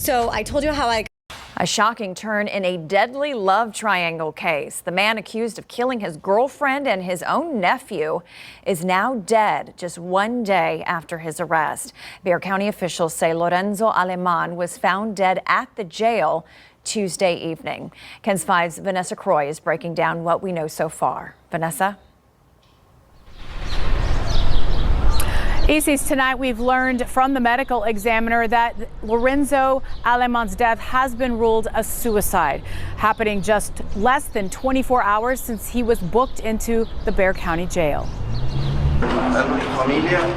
So I told you how I A shocking turn in a deadly love triangle case. The man accused of killing his girlfriend and his own nephew is now dead just one day after his arrest. Bexar County officials say Lorenzo Aleman was found dead at the jail Tuesday evening. KENS 5's Vanessa Croy is breaking down what we know so far. Vanessa? Isis, tonight we've learned from the medical examiner that Lorenzo Aleman's death has been ruled a suicide, happening just less than 24 hours since he was booked into the Bexar County jail.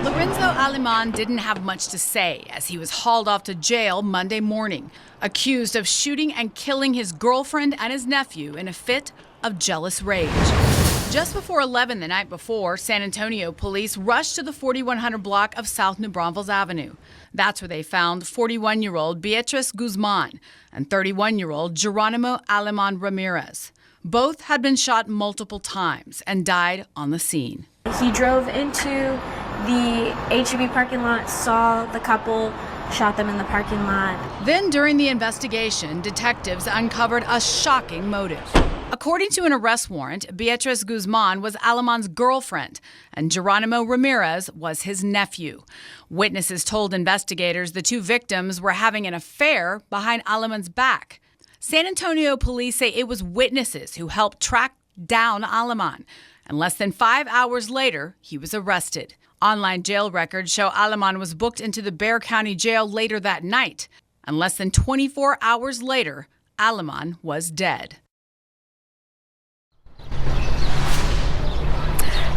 Lorenzo Aleman didn't have much to say as he was hauled off to jail Monday morning, accused of shooting and killing his girlfriend and his nephew in a fit of jealous rage. Just before 11 the night before, San Antonio police rushed to the 4100 block of South New Braunfels Avenue. That's where they found 41-year-old Beatriz Guzman and 31-year-old Geronimo Aleman Ramirez. Both had been shot multiple times and died on the scene. He drove into the H-E-B parking lot, saw the couple, shot them in the parking lot. Then during the investigation, detectives uncovered a shocking motive. According to an arrest warrant, Beatriz Guzman was Aleman's girlfriend, and Geronimo Ramirez was his nephew. Witnesses told investigators the two victims were having an affair behind Aleman's back. San Antonio police say it was witnesses who helped track down Aleman, and less than 5 hours later, he was arrested. Online jail records show Aleman was booked into the Bexar County jail later that night, and less than 24 hours later, Aleman was dead.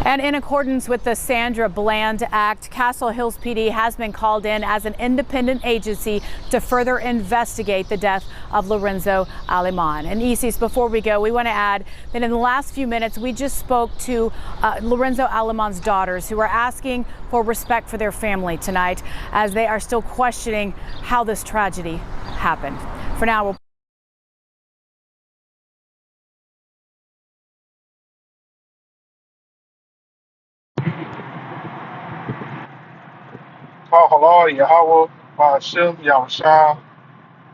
And in accordance with the Sandra Bland Act, Castle Hills PD has been called in as an independent agency to further investigate the death of Lorenzo Aleman. And Isis, before we go, we want to add that in the last few minutes, we just spoke to Lorenzo Aleman's daughters, who are asking for respect for their family tonight as they are still questioning how this tragedy happened. For now, we'll Mahalal Yahweh, Ba'ashem Yahushua,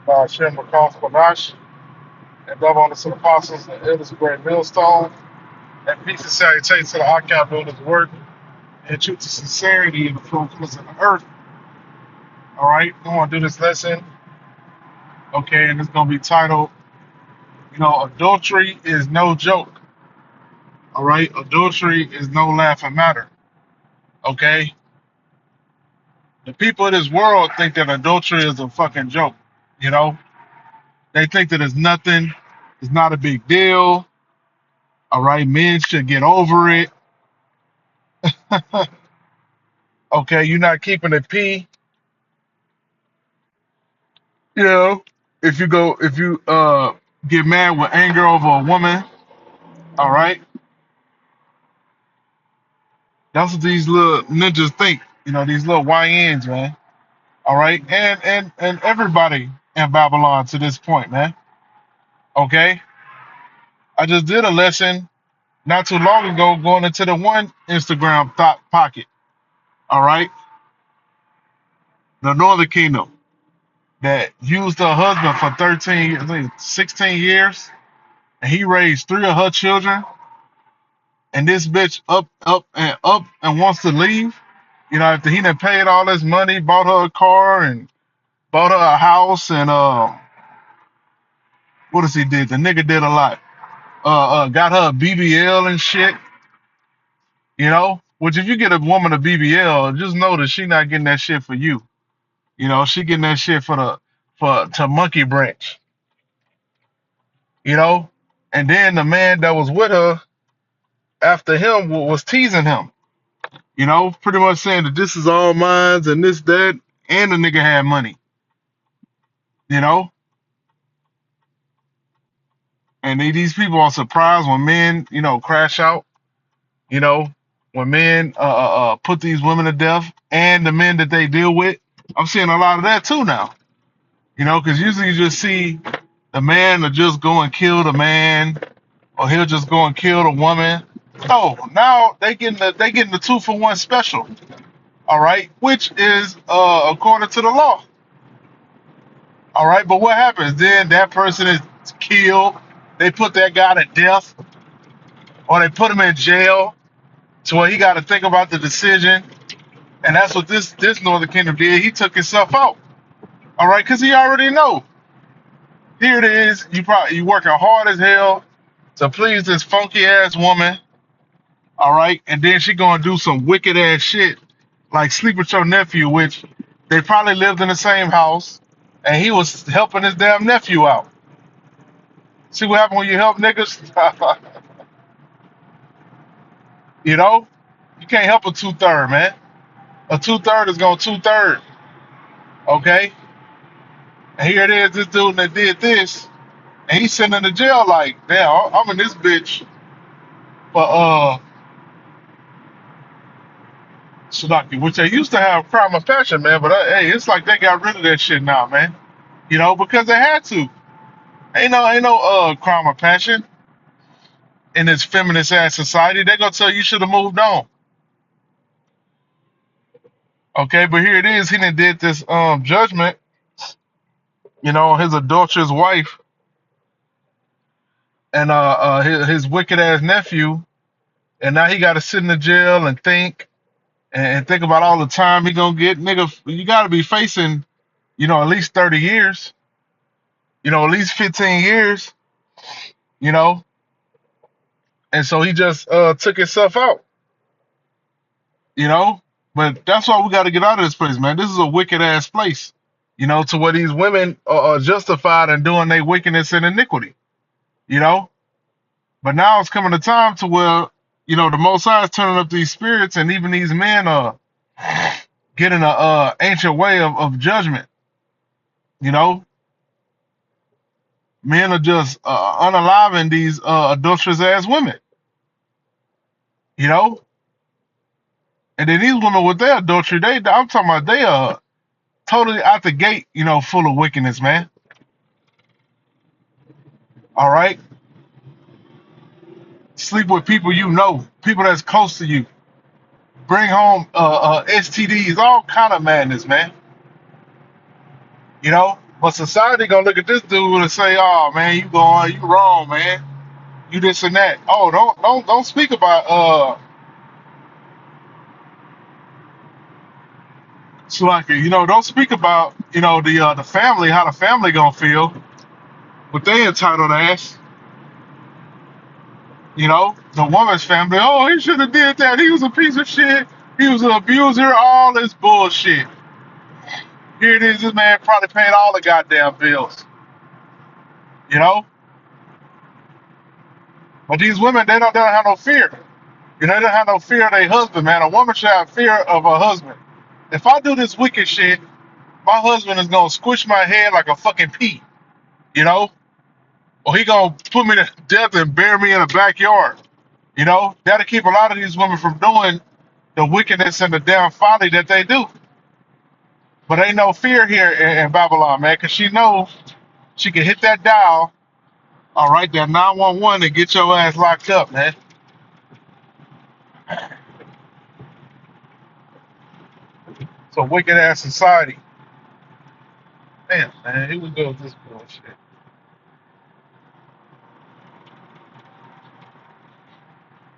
Ba'ashem Rakam Kwadash, and double honor to the apostles and elders of Great Millstone, and peace and salutations to the Akai builders work, and truth to sincerity in the fruitfulness of the earth. All right, I'm going to do this lesson, okay, and it's going to be titled, adultery is no joke. All right, adultery is no laughing matter, okay? The people of this world think that adultery is a fucking joke, They think that it's nothing, it's not a big deal. All right, men should get over it. Okay, you're not keeping it P. If you get mad with anger over a woman, all right, that's what these little ninjas think. These little YNs, man. All right, and everybody in Babylon to this point, man. Okay, I just did a lesson not too long ago going into the one Instagram thought pocket. All right, the Northern Kingdom that used her husband for 13, I think 16 years, and he raised 3 of her children, and this bitch up and wants to leave. After he done paid all this money, bought her a car and bought her a house, and what else he did? The nigga did a lot. Got her a BBL and shit. Which if you get a woman a BBL, just know that she not getting that shit for you. She getting that shit to monkey branch. And then the man that was with her after him was teasing him. Pretty much saying that this is all mine and this, that, and the nigga had money. And these people are surprised when men, crash out. When men put these women to death, and the men that they deal with. I'm seeing a lot of that too now. Because usually you just see the man will just go and kill the man, or he'll just go and kill the woman. No, now they getting the 2-for-1 special. All right, which is according to the law. All right, but what happens then? That person is killed. They put that guy to death, or they put him in jail to where he got to think about the decision. And that's what this Northern Kingdom did. He took himself out. All right, because he already know. Here it is. You working hard as hell to please this funky ass woman. All right, and then she gonna do some wicked ass shit like sleep with your nephew, which they probably lived in the same house, and he was helping his damn nephew out. See what happened when you help niggas? You know, you can't help a 2/3, man. A 2/3 is gonna 2/3. Okay, and here it is. This dude that did this, and he's sitting in the jail like, damn, I'm in this bitch for Sudaki, which they used to have crime of passion, man. But hey, it's like they got rid of that shit now, man. You know, because they had to. Ain't no crime of passion in this feminist ass society. They gonna tell you should have moved on. Okay, but here it is. He done did this judgment, on his adulterous wife and his wicked ass nephew, and now he got to sit in the jail and think and think about all the time he gonna get. Nigga, you got to be facing, at least 30 years, at least 15 years, you know. And so he just took himself out, you know. But that's why we got to get out of this place, man. This is a wicked ass place, to where these women are justified in doing their wickedness and iniquity, you know. But now it's coming a time to where, the Most High is turning up these spirits, and even these men are getting a ancient way of judgment, you know. Men are just unaliving these adulterous ass women, you know. And then these women with their adultery, I'm talking about they are totally out the gate, full of wickedness, man. All right. Sleep with people people that's close to you. Bring home STDs, all kind of madness, man. You know? But society gonna look at this dude and say, "Oh man, you wrong, man. You this and that." Oh, don't speak about Slunky. Don't speak about the family, how the family gonna feel with their entitled ass. The woman's family. Oh, he should have did that. He was a piece of shit. He was an abuser. All this bullshit. Here it is. This man probably paid all the goddamn bills. You know. But these women, they don't have no fear. They don't have no fear of their husband, man. A woman should have fear of her husband. If I do this wicked shit, my husband is gonna squish my head like a fucking pea. You know. Or he gonna put me to death and bury me in the backyard. That'll keep a lot of these women from doing the wickedness and the damn folly that they do. But ain't no fear here in Babylon, man, because she knows she can hit that dial, all right, that 911 and get your ass locked up, man. It's a wicked ass society. Damn, man, here we go with this bullshit.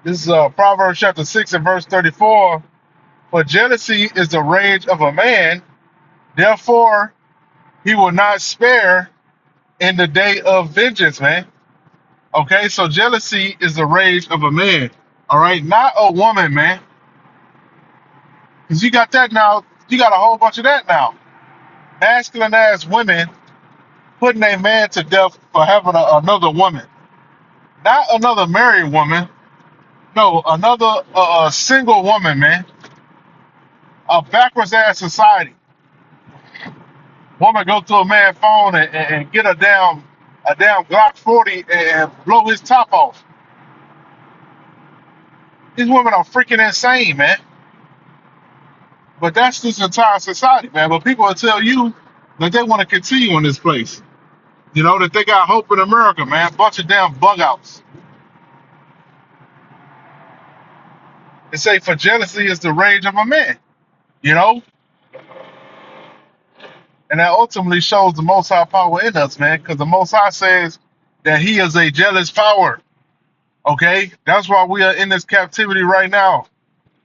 This is Proverbs chapter 6 and verse 34. For jealousy is the rage of a man, therefore he will not spare in the day of vengeance, man. Okay, so jealousy is the rage of a man. All right, not a woman, man. Because you got that now. You got a whole bunch of that now. Masculine ass women putting a man to death for having another woman. Not another married woman. No, another single woman, man. A backwards ass society. Woman go to a man's phone and get a damn Glock 40 and blow his top off. These women are freaking insane, man. But that's this entire society, man. But people will tell you that they want to continue in this place. That they got hope in America, man. Bunch of damn bug outs. They say for jealousy is the rage of a man. You know? And that ultimately shows the Most High power in us, man, because the Most High says that He is a jealous power. Okay? That's why we are in this captivity right now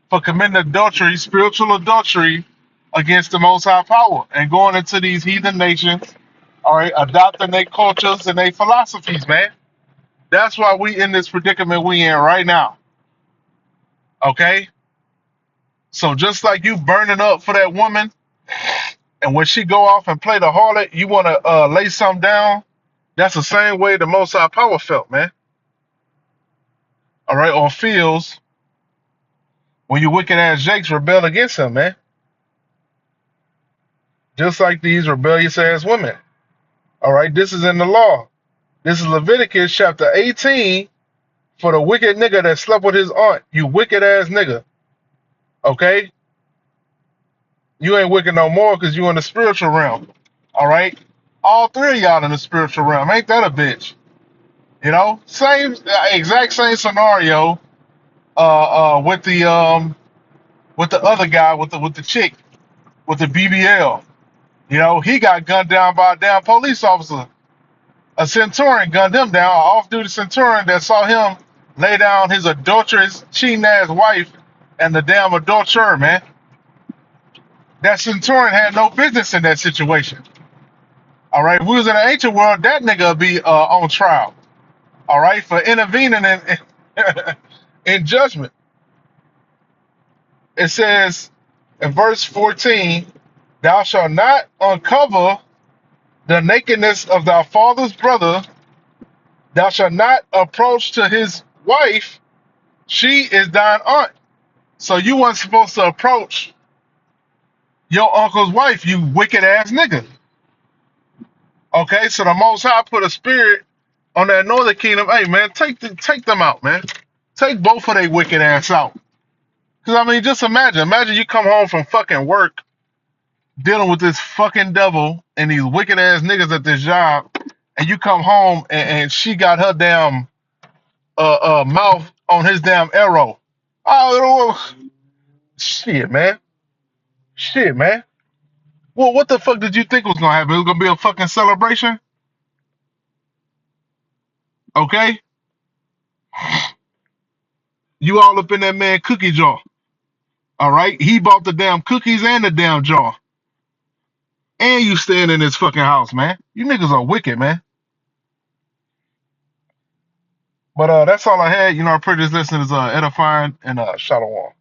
for committing adultery, spiritual adultery against the Most High power and going into these heathen nations, all right, adopting their cultures and their philosophies, man. That's why we in this predicament we in right now. Okay? So just like you burning up for that woman, and when she go off and play the harlot, you want to lay something down. That's the same way the Most High power felt, man. All right, or feels when you wicked ass Jakes rebel against him, man. Just like these rebellious ass women. All right, this is in the law. This is Leviticus chapter 18 for the wicked nigga that slept with his aunt. You wicked ass nigga. Okay? You ain't wicked no more because you in the spiritual realm. All right? All three of y'all in the spiritual realm. Ain't that a bitch? You know? Same, exact same scenario with the other guy, with the chick, with the BBL. You know, he got gunned down by a damn police officer. A centurion gunned him down, an off-duty centurion that saw him lay down his adulterous, cheating ass wife and the damn adulterer, man. That centurion had no business in that situation. All right, if we was in the ancient world, that nigga would be on trial. All right, for intervening in judgment. It says in verse 14, "Thou shalt not uncover the nakedness of thy father's brother. Thou shalt not approach to his wife. She is thine aunt." So you weren't supposed to approach your uncle's wife, you wicked ass nigga. Okay, so the Most High put a spirit on that northern kingdom. Hey man, take them out, man. Take both of their wicked ass out. Cause I mean, just imagine you come home from fucking work, dealing with this fucking devil and these wicked ass niggas at this job, and you come home and she got her damn mouth on his damn arrow. Oh shit, man. Shit, man. Well, what the fuck did you think was gonna happen? It was gonna be a fucking celebration? Okay? You all up in that man cookie jar. All right? He bought the damn cookies and the damn jar. And you staying in this fucking house, man. You niggas are wicked, man. But that's all I had. You know, I pray this lesson is edifying and shalom.